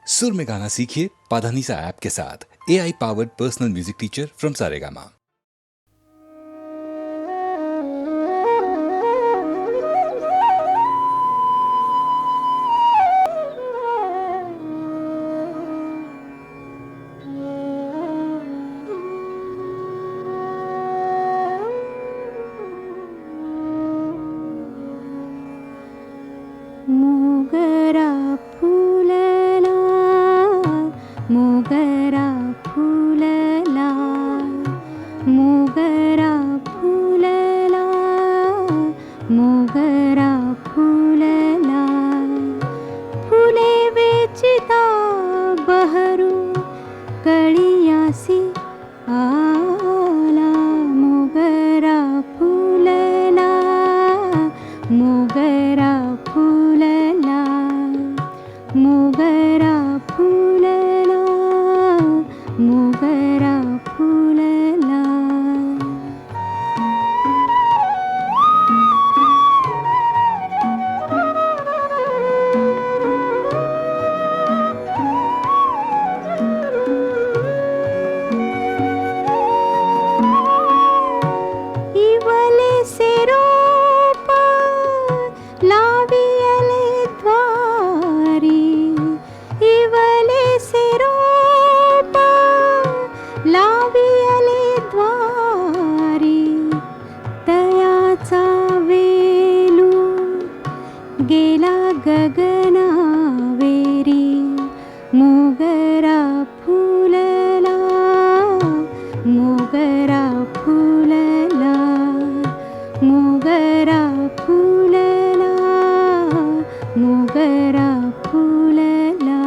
सुर में गाना सीखिए पाधानीसा ऐप के साथ। AI powered personal music teacher from Saregama. मोगरा फुलला, मोगरा फुलला, मोगरा फुलला, मोगरा फुलला, फुले वेचिता बहरू कळियासी आला, मोगरा फुलला, मोगरा फुलला, मोगरा फुलला, मोगरा फुलला. इवले से रोप लावियले द्वारी, इवले से रोप लावियले द्वारी, तयाचा वेलू गेला गगनावेरी, मोगरा फुलला, मोगरा फुलला, मोगरा फुलला, मोगरा फुलला.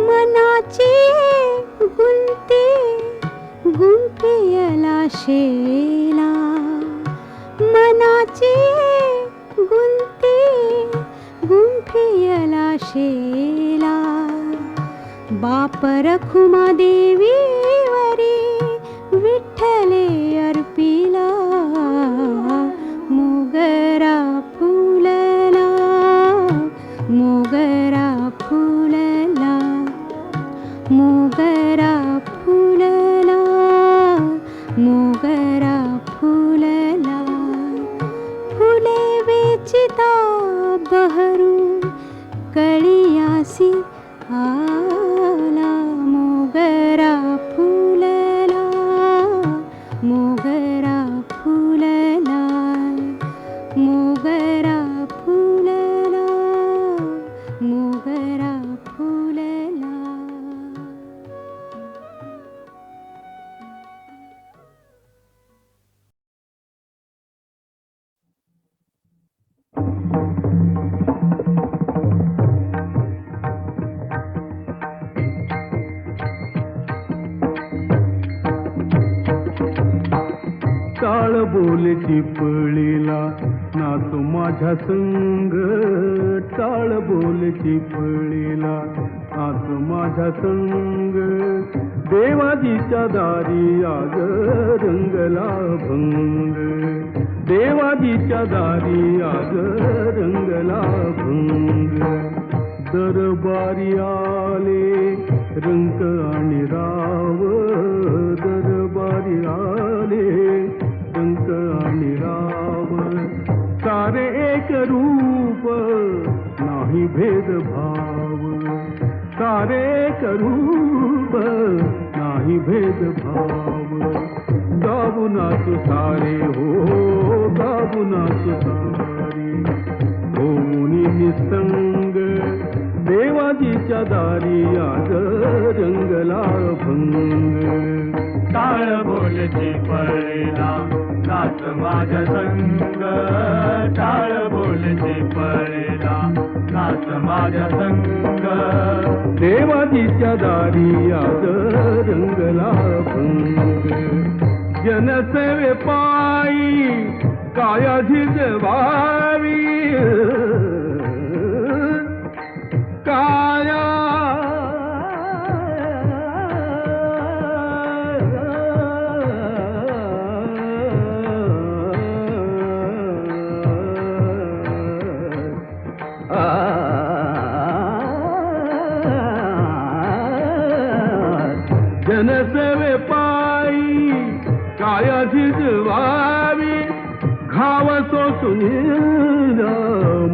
मनाची गुंती गुंफियला शेला, मनाची गुंती गुंफियला शेला, बाप रखुमा देवीवरी विठ्ठले अर्पिला, मोगरा फुलला, मोगरा फुलला, मोगरा फुलला, मोगरा फुलला, फुले वेचिता बहरू कळियासी आला, मोगरा फुलला, मोगरा फुलला, मोगरा फुलला, मोगरा फुलला. टाळ बोल चिपळीला नाचू माझ्या संग, टाळ बोल चिपळीला नाचू माझ्या संग, देवाजीच्या दारी आग रंगला भंग, देवाजीच्या दारी आग रंगला भंग, दरबारी आले रंग आणि राव, दरबारी आले रंग आणि राव, सारे एक रूप नाही भेदभाव, सारे एक रूप नाही भेदभाव, गाऊ नाचू सारे हो, गाऊ नाचू सारे होऊन निसंग, देवाजीच्या दारी आज रंगला भंग, टाळ बोल चिपळीला नाच माझ्या संग, टाळ बोल चिपळीला नाच माझ्या संग, देवाजीच्या दारी आज रंगला भंग, जनसेवे पायी काया झिजवावी, काया जनसेवे पायी काया झिजवावी घाव सोसून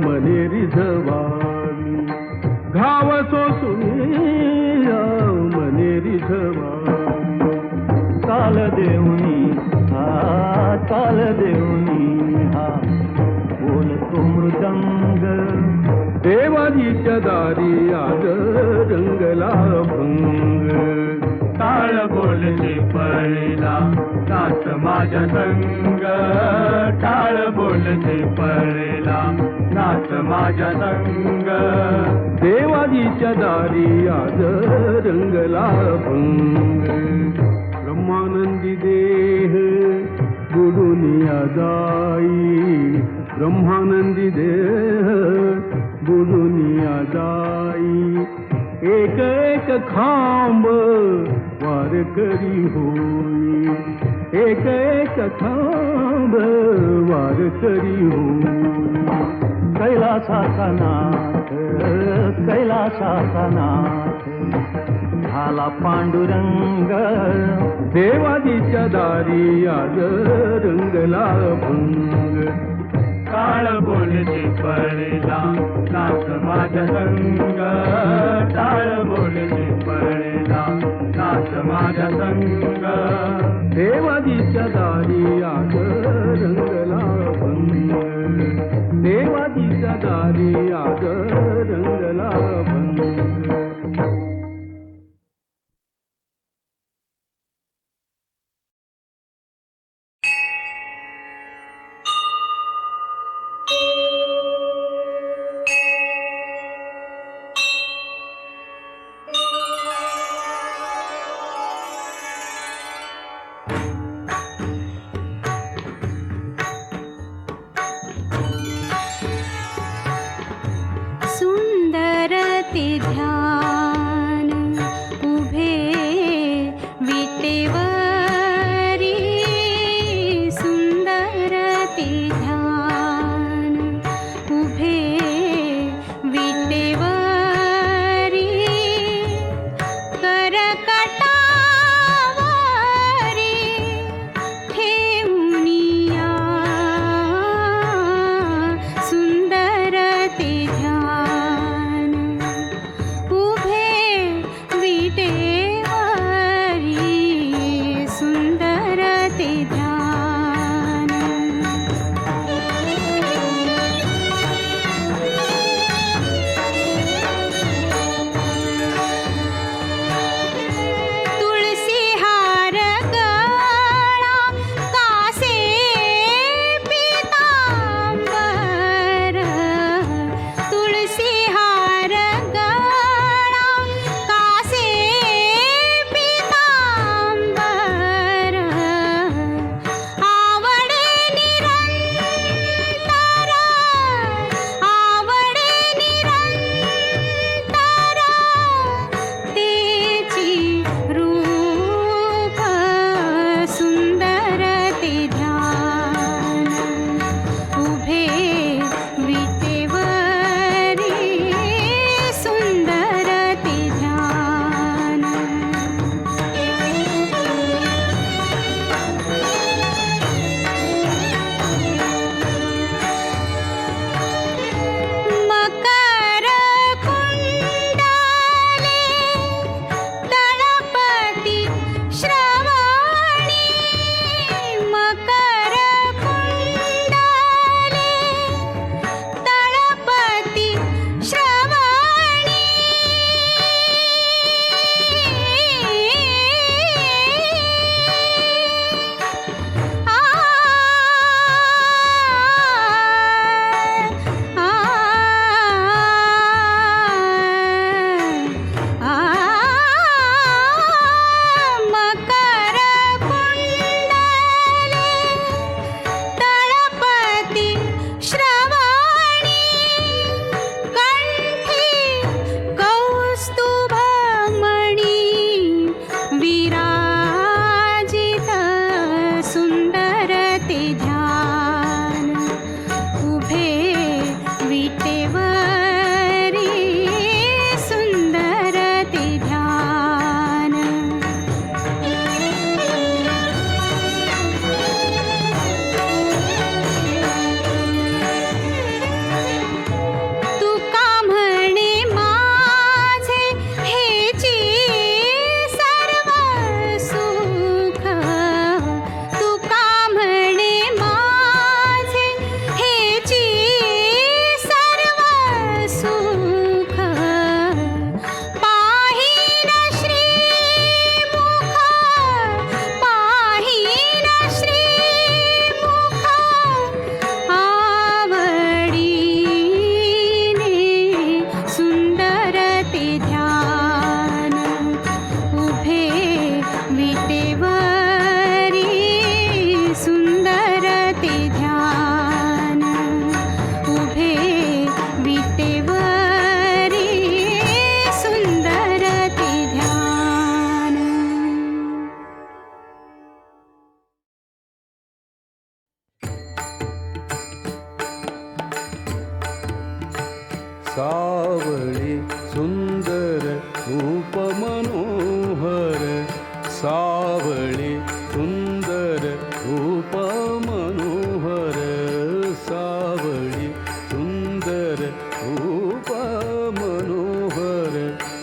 मने रिझवावी घाव सोसून मने रिझवावी ताल देऊनी हा बोलतो मृदंग देवाजीच्या दारी आज रंगला भंग टाळ बोलचे पळला नाच माझ्या संग टाळ बोलचे पळला नाच माझ्या संग देवाजीच्या दारी आज रंगला भंग ब्रह्मानंदी देह बुडून जाई ब्रह्मानंदी देह बुडून जाई एक एक खांब वारकरी होई एक एक खांब वारकरी होई कैलासाचा नाथ झाला पांडुरंग देवाजीच्या दारी आज रंगला भंग टाळ बोलचे पळला नाच माझ्या संग टाळ बोलचे पळला नाच माझ्या संग देवाजीच्या दारी आज रंगला भंग देवाजीच्या दारी आज रंगला भंग सुंदर ते ध्यान उभे विटेवरी सुंदर ते ध्यान उभे विटेवरी करकटावरी ठेवूनिया सुंदर ते ध्यान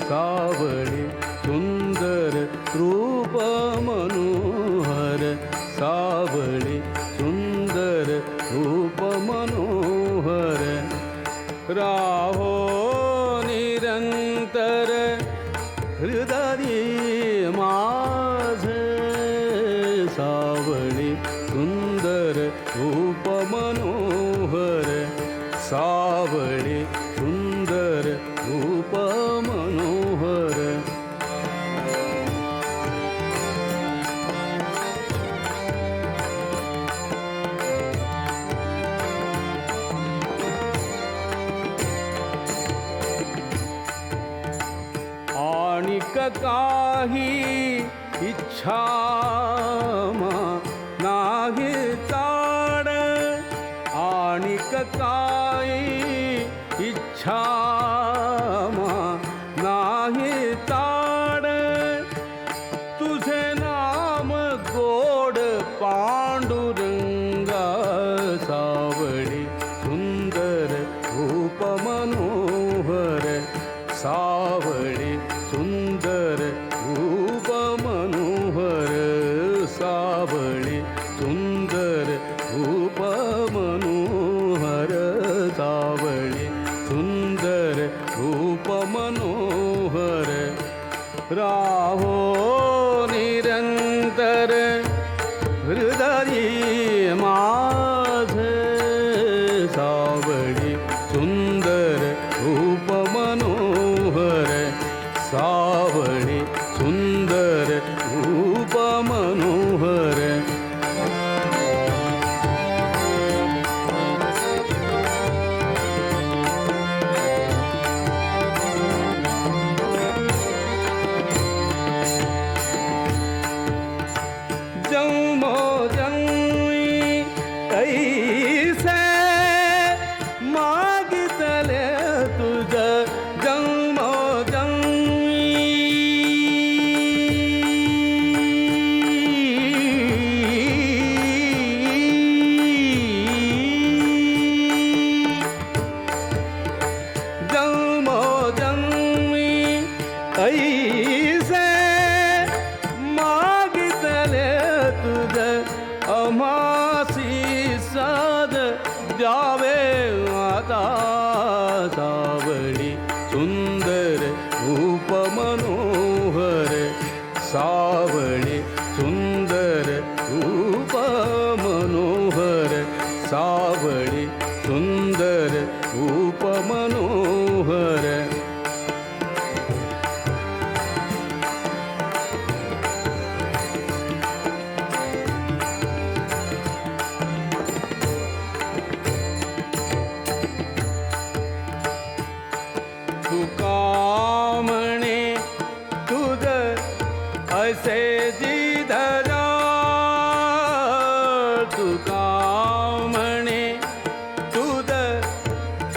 सावळे सुंदर रूप मनोहर सावळे सुंदर रूप मनोहर राहो निरंतर हृदय माझे सावळे सुंदर रूप मनोहर सावळे सुंदर रूप मनोहर आणिक काही इच्छा नाही ताड आणिक काही इच्छा नाही ताड तुझे नाम गोड पांडुरंगा सावळे सुंदर रूप मनोहर सावळे सुंदर रूप मनोहर सावळे सुंदर रूप मनोहर सावळे सुंदर रूप मनोहर राहो निरंतर हृदय माझे सावळे सुंदर रूप मनोहर सावळे सुंदर रूप मनोहर जन्मो जन्मी कैसे मागितले तुझ जन्मो जन्मी ऐसे मागितले तुझ अमासी साद द्यावे आता सावळी सुंदर रूप मनोहर सावळे सुंदर रूप मनोहर सावळे सुंदर रूप मनोहर तुका म्हणे तुझ असे जिधरा तुका म्हणे तुझ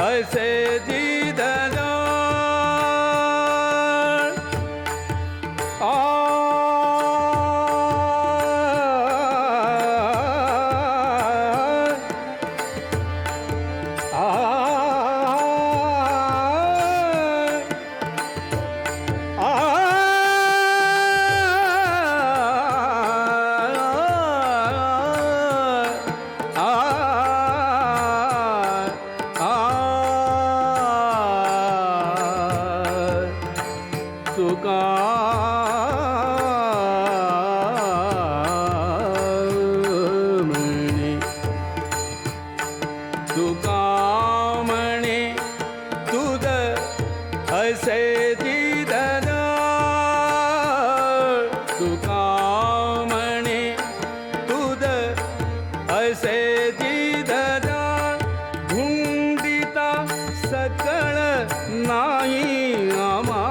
असे जिधरा तुका म्हणे तुका म्हणे तुझ असे जिधरा तुका म्हणे तुझ असे जिधरा भुंडिता सकळ नाही आमा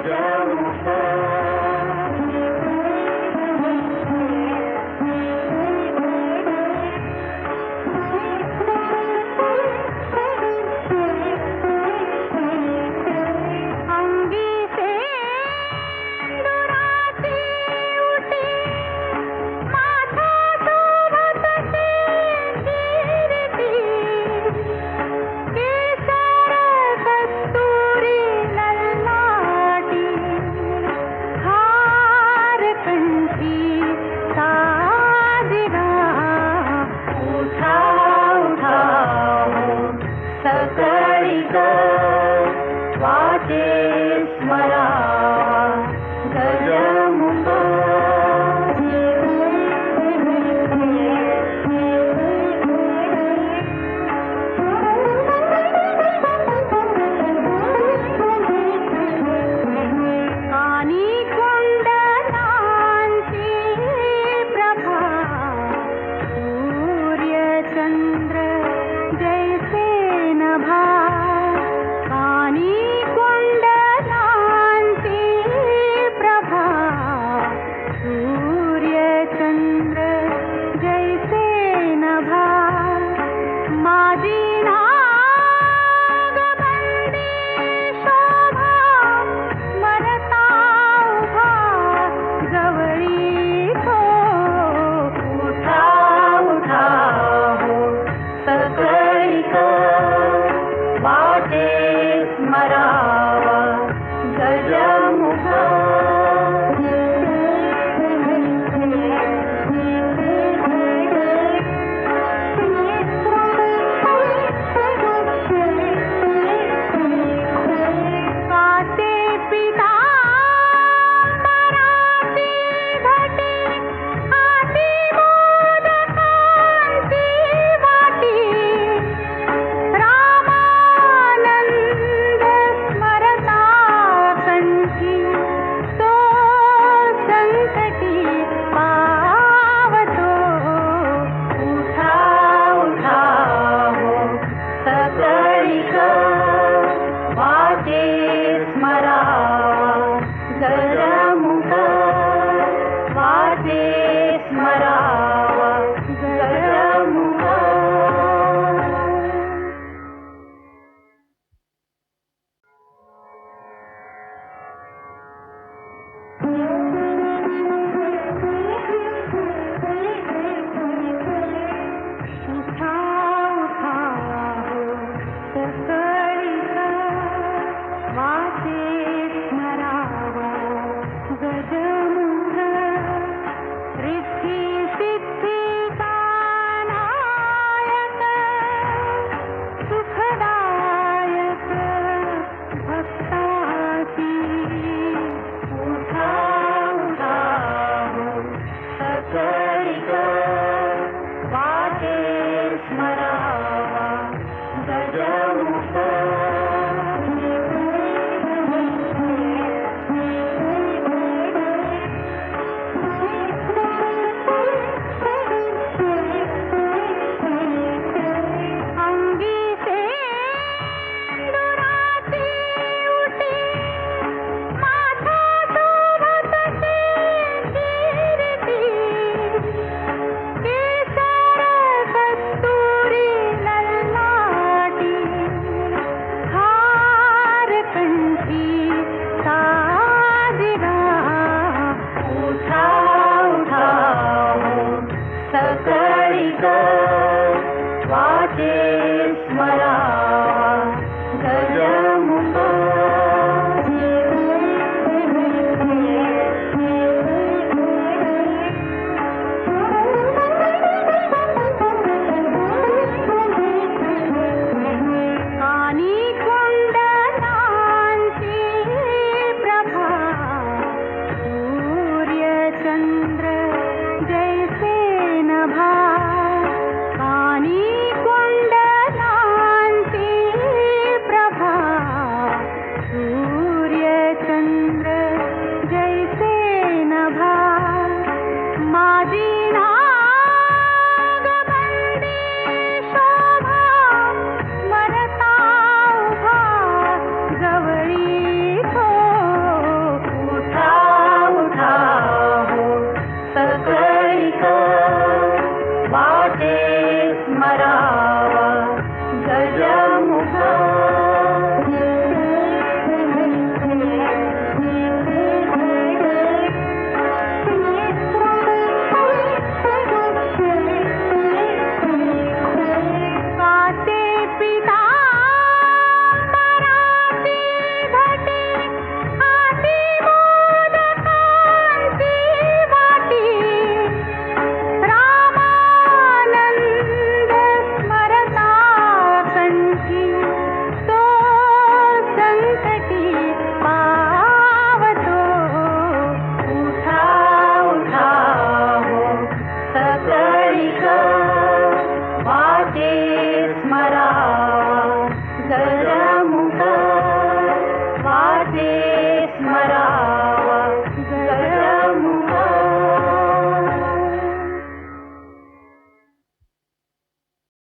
जय